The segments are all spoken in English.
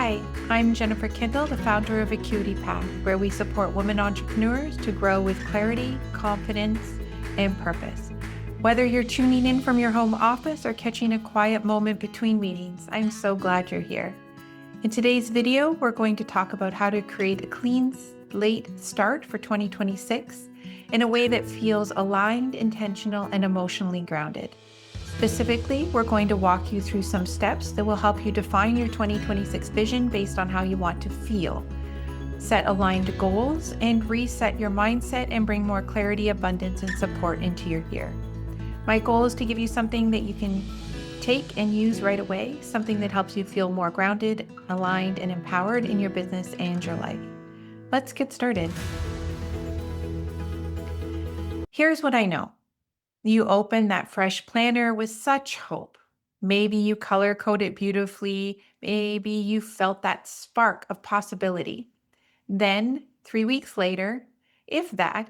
Hi, I'm Jennifer Kendall, the founder of Acuity Path, where we support women entrepreneurs to grow with clarity, confidence, and purpose. Whether you're tuning in from your home office or catching a quiet moment between meetings, I'm so glad you're here. In today's video, we're going to talk about how to create a clean slate start for 2026 in a way that feels aligned, intentional, and emotionally grounded. Specifically, we're going to walk you through some steps that will help you define your 2026 vision based on how you want to feel, set aligned goals, and reset your mindset and bring more clarity, abundance, and support into your year. My goal is to give you something that you can take and use right away, something that helps you feel more grounded, aligned, and empowered in your business and your life. Let's get started. Here's what I know. You open that fresh planner with such hope. Maybe you color code it beautifully. Maybe you felt that spark of possibility. Then, 3 weeks later, if that,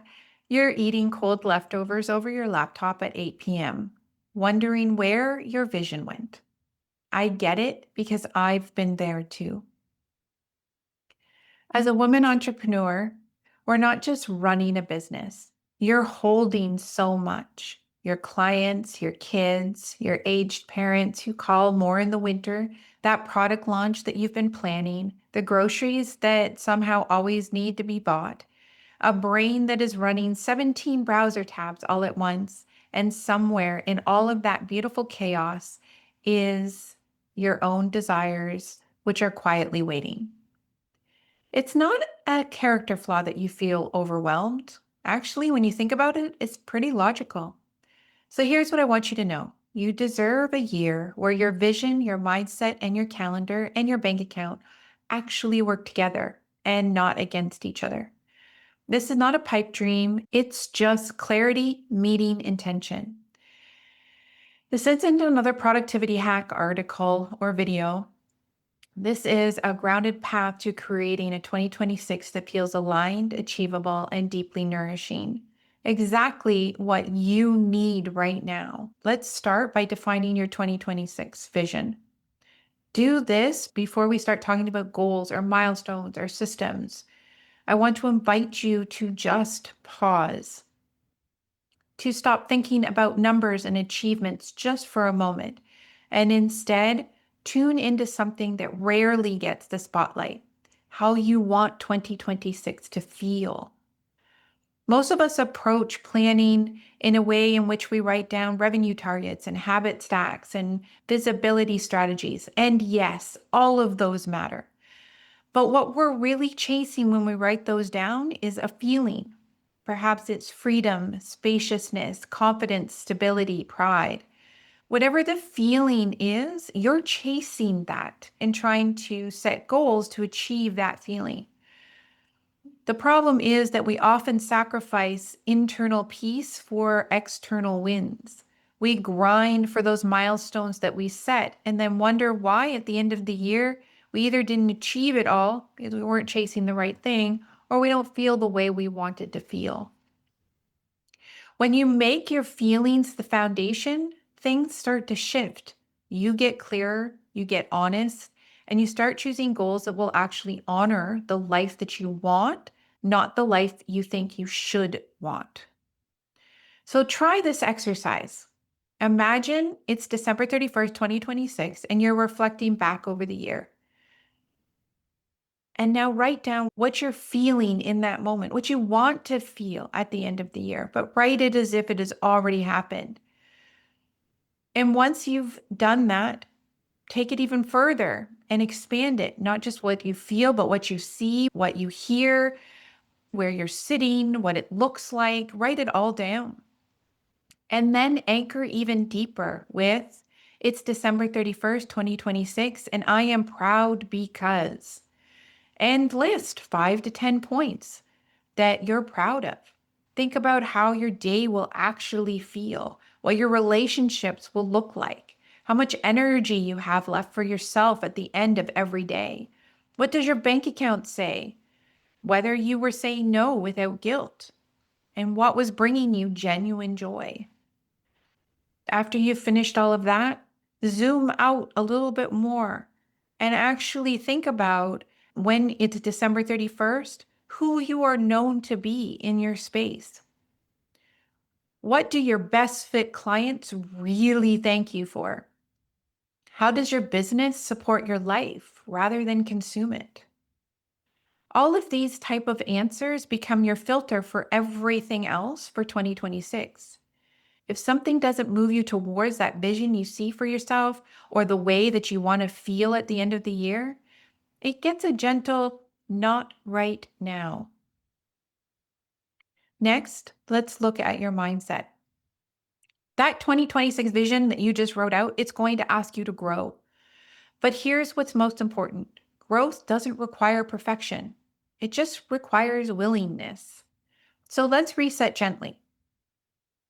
you're eating cold leftovers over your laptop at 8 p.m., wondering where your vision went. I get it because I've been there too. As a woman entrepreneur, we're not just running a business. You're holding so much. Your clients, your kids, your aged parents who call more in the winter, that product launch that you've been planning, the groceries that somehow always need to be bought, a brain that is running 17 browser tabs all at once, and somewhere in all of that beautiful chaos is your own desires, which are quietly waiting. It's not a character flaw that you feel overwhelmed. Actually, when you think about it, it's pretty logical. So here's what I want you to know. You deserve a year where your vision, your mindset, and your calendar and your bank account actually work together and not against each other. This is not a pipe dream. It's just clarity meeting intention. This isn't another productivity hack article or video. This is a grounded path to creating a 2026 that feels aligned, achievable, and deeply nourishing. Exactly what you need right now. Let's start by defining your 2026 vision. Do this before we start talking about goals or milestones or systems. I want to invite you to just pause, to stop thinking about numbers and achievements just for a moment, and instead tune into something that rarely gets the spotlight: how you want 2026 to feel. Most of us approach planning in a way in which we write down revenue targets and habit stacks and visibility strategies. And yes, all of those matter. But what we're really chasing when we write those down is a feeling. Perhaps it's freedom, spaciousness, confidence, stability, pride. Whatever the feeling is, you're chasing that and trying to set goals to achieve that feeling. The problem is that we often sacrifice internal peace for external wins. We grind for those milestones that we set and then wonder why at the end of the year we either didn't achieve it all because we weren't chasing the right thing, or we don't feel the way we wanted to feel. When you make your feelings the foundation, things start to shift. You get clearer, you get honest, and you start choosing goals that will actually honor the life that you want, not the life you think you should want. So try this exercise. Imagine it's December 31st, 2026, and you're reflecting back over the year. And now write down what you're feeling in that moment, what you want to feel at the end of the year, but write it as if it has already happened. And once you've done that, take it even further and expand it, not just what you feel, but what you see, what you hear, where you're sitting, what it looks like. Write it all down. And then anchor even deeper with, it's December 31st, 2026, and I am proud because. And list 5 to 10 points that you're proud of. Think about how your day will actually feel, what your relationships will look like, how much energy you have left for yourself at the end of every day. What does your bank account say? Whether you were saying no without guilt, and what was bringing you genuine joy. After you've finished all of that, zoom out a little bit more and actually think about when it's December 31st, who you are known to be in your space. What do your best fit clients really thank you for? How does your business support your life rather than consume it? All of these type of answers become your filter for everything else for 2026. If something doesn't move you towards that vision you see for yourself or the way that you want to feel at the end of the year, it gets a gentle, not right now. Next, let's look at your mindset. That 2026 vision that you just wrote out, it's going to ask you to grow. But here's what's most important. Growth doesn't require perfection. It just requires willingness. So let's reset gently.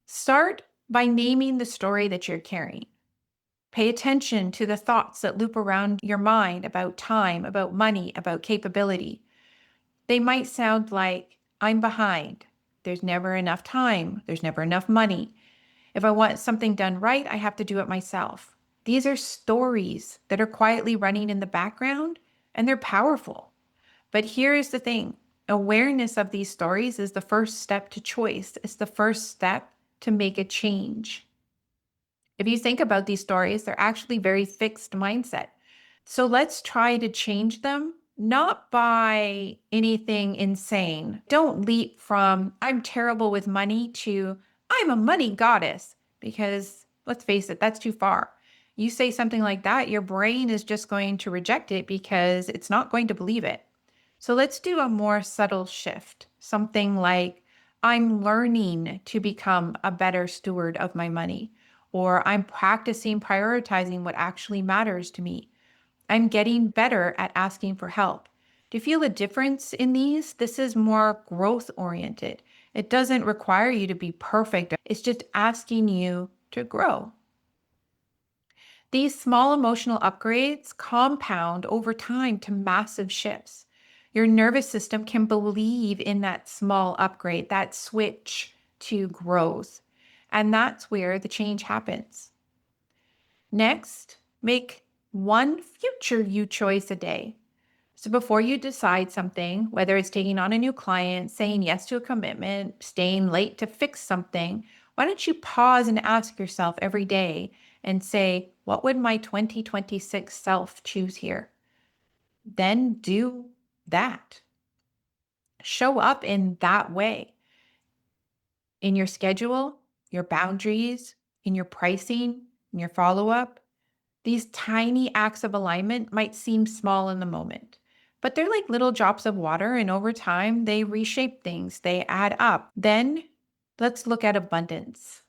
Start by naming the story that you're carrying. Pay attention to the thoughts that loop around your mind about time, about money, about capability. They might sound like, I'm behind. There's never enough time. There's never enough money. If I want something done right, I have to do it myself. These are stories that are quietly running in the background, and they're powerful. But here's the thing. Awareness of these stories is the first step to choice. It's the first step to make a change. If you think about these stories, they're actually very fixed mindset. So let's try to change them, not by anything insane. Don't leap from I'm terrible with money to I'm a money goddess, because let's face it, that's too far. You say something like that, your brain is just going to reject it because it's not going to believe it. So let's do a more subtle shift. Something like, I'm learning to become a better steward of my money, or I'm practicing prioritizing what actually matters to me. I'm getting better at asking for help. Do you feel a difference in these? This is more growth oriented. It doesn't require you to be perfect. It's just asking you to grow. These small emotional upgrades compound over time to massive shifts. Your nervous system can believe in that small upgrade, that switch to growth. And that's where the change happens. Next, make one future you choice a day. So before you decide something, whether it's taking on a new client, saying yes to a commitment, staying late to fix something, why don't you pause and ask yourself every day and say, what would my 2026 self choose here? Then do that. Show up in that way in your schedule, your boundaries, in your pricing, in your follow up. These tiny acts of alignment might seem small in the moment, but they're like little drops of water, and over time, they reshape things, they add up. Then let's look at abundance.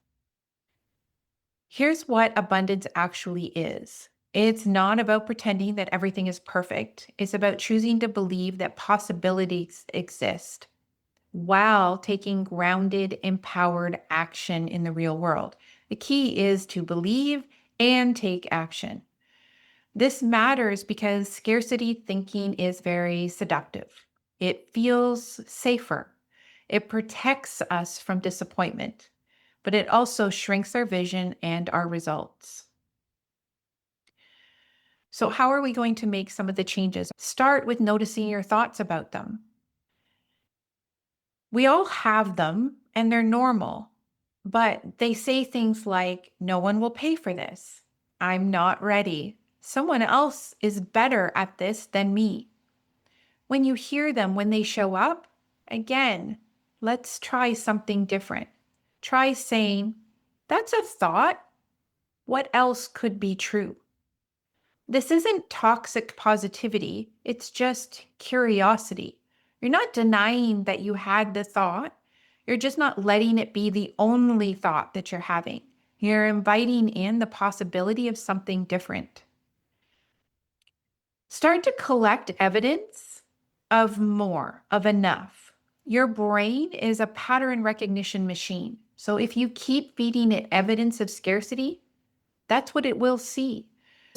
Here's what abundance actually is. It's not about pretending that everything is perfect. It's about choosing to believe that possibilities exist while taking grounded, empowered action in the real world. The key is to believe and take action. This matters because scarcity thinking is very seductive. It feels safer. It protects us from disappointment, but it also shrinks our vision and our results. So, how are we going to make some of the changes? Start with noticing your thoughts about them. We all have them and they're normal, but they say things like, no one will pay for this. I'm not ready. Someone else is better at this than me. When you hear them, when they show up, again, let's try something different. Try saying, that's a thought. What else could be true? This isn't toxic positivity, it's just curiosity. You're not denying that you had the thought, you're just not letting it be the only thought that you're having. You're inviting in the possibility of something different. Start to collect evidence of more, of enough. Your brain is a pattern recognition machine. So if you keep feeding it evidence of scarcity, that's what it will see.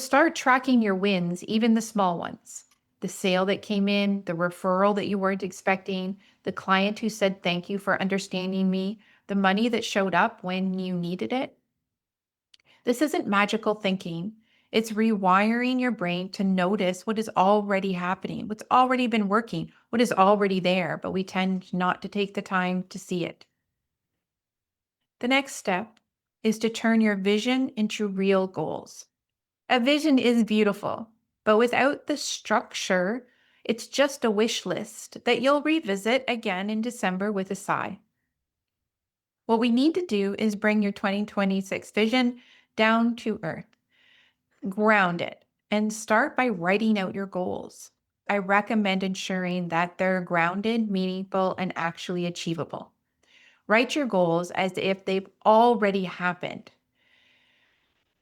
Start tracking your wins, even the small ones. The sale that came in, the referral that you weren't expecting, the client who said thank you for understanding me, the money that showed up when you needed it. This isn't magical thinking. It's rewiring your brain to notice what is already happening, what's already been working, what is already there, but we tend not to take the time to see it. The next step is to turn your vision into real goals. A vision is beautiful, but without the structure, it's just a wish list that you'll revisit again in December with a sigh. What we need to do is bring your 2026 vision down to earth, ground it, and start by writing out your goals. I recommend ensuring that they're grounded, meaningful, and actually achievable. Write your goals as if they've already happened.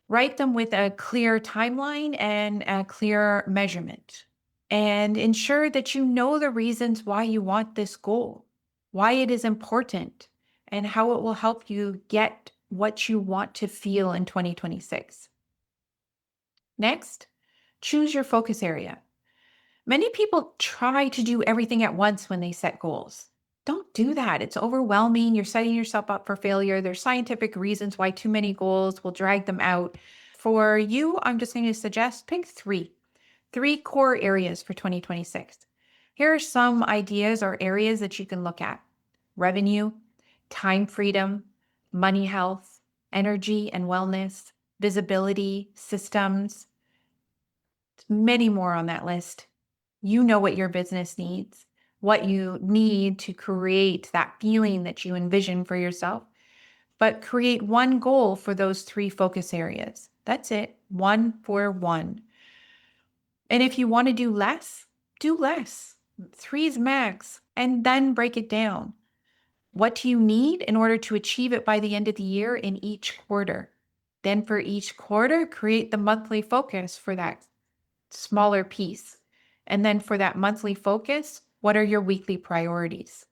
Write them with a clear timeline and a clear measurement. And ensure that you know the reasons why you want this goal, why it is important, and how it will help you get what you want to feel in 2026. Next, choose your focus area. Many people try to do everything at once when they set goals. Don't do that. It's overwhelming. You're setting yourself up for failure. There's scientific reasons why too many goals will drag them out. For you, I'm just going to suggest pick three core areas for 2026. Here are some ideas or areas that you can look at: revenue, time freedom, money health, energy and wellness, visibility, systems, many more on that list. You know what your business needs, what you need to create that feeling that you envision for yourself, but create one goal for those three focus areas. That's it, one for one. And if you want to do less, do less. Three's max, and then break it down. What do you need in order to achieve it by the end of the year in each quarter? Then for each quarter, create the monthly focus for that smaller piece. And then for that monthly focus, what are your weekly priorities?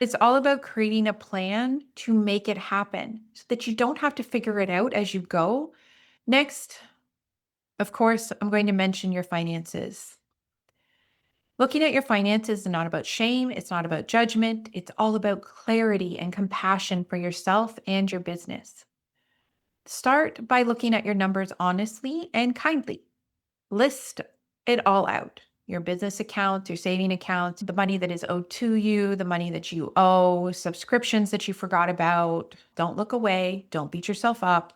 It's all about creating a plan to make it happen so that you don't have to figure it out as you go. Next, of course, I'm going to mention your finances. Looking at your finances is not about shame, it's not about judgment, it's all about clarity and compassion for yourself and your business. Start by looking at your numbers honestly and kindly. List it all out: your business accounts, your saving accounts, the money that is owed to you, the money that you owe, subscriptions that you forgot about. Don't look away. Don't beat yourself up.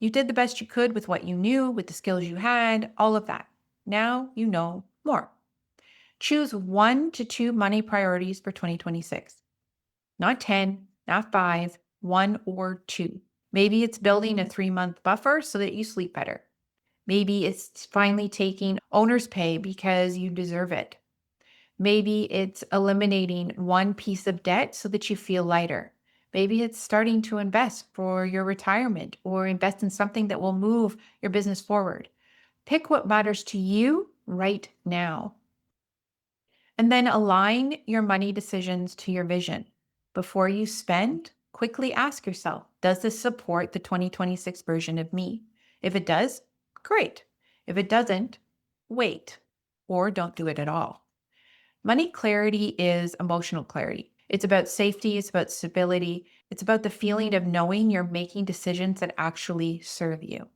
You did the best you could with what you knew, with the skills you had, all of that. Now you know more. Choose 1 to 2 money priorities for 2026. Not 10, not 5, 1 or 2. Maybe it's building a 3-month buffer so that you sleep better. Maybe it's finally taking owner's pay because you deserve it. Maybe it's eliminating one piece of debt so that you feel lighter. Maybe it's starting to invest for your retirement or invest in something that will move your business forward. Pick what matters to you right now. And then align your money decisions to your vision. Before you spend, quickly ask yourself, does this support the 2026 version of me? If it does, great. If it doesn't, wait, or don't do it at all. Money clarity is emotional clarity. It's about safety, it's about stability, it's about the feeling of knowing you're making decisions that actually serve you.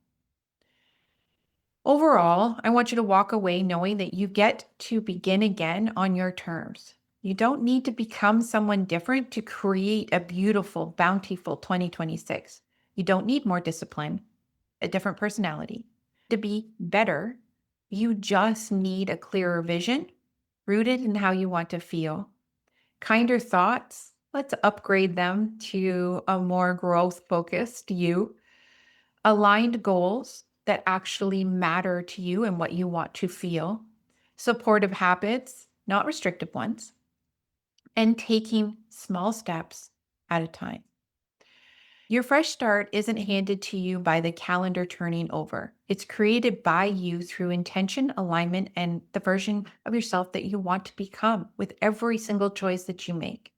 Overall, I want you to walk away knowing that you get to begin again on your terms. You don't need to become someone different to create a beautiful, bountiful 2026. You don't need more discipline, a different personality. To be better, you just need a clearer vision rooted in how you want to feel. Kinder thoughts, let's upgrade them to a more growth focused you. Aligned goals that actually matter to you and what you want to feel. Supportive habits, not restrictive ones. And taking small steps at a time. Your fresh start isn't handed to you by the calendar turning over. It's created by you through intention, alignment, and the version of yourself that you want to become with every single choice that you make.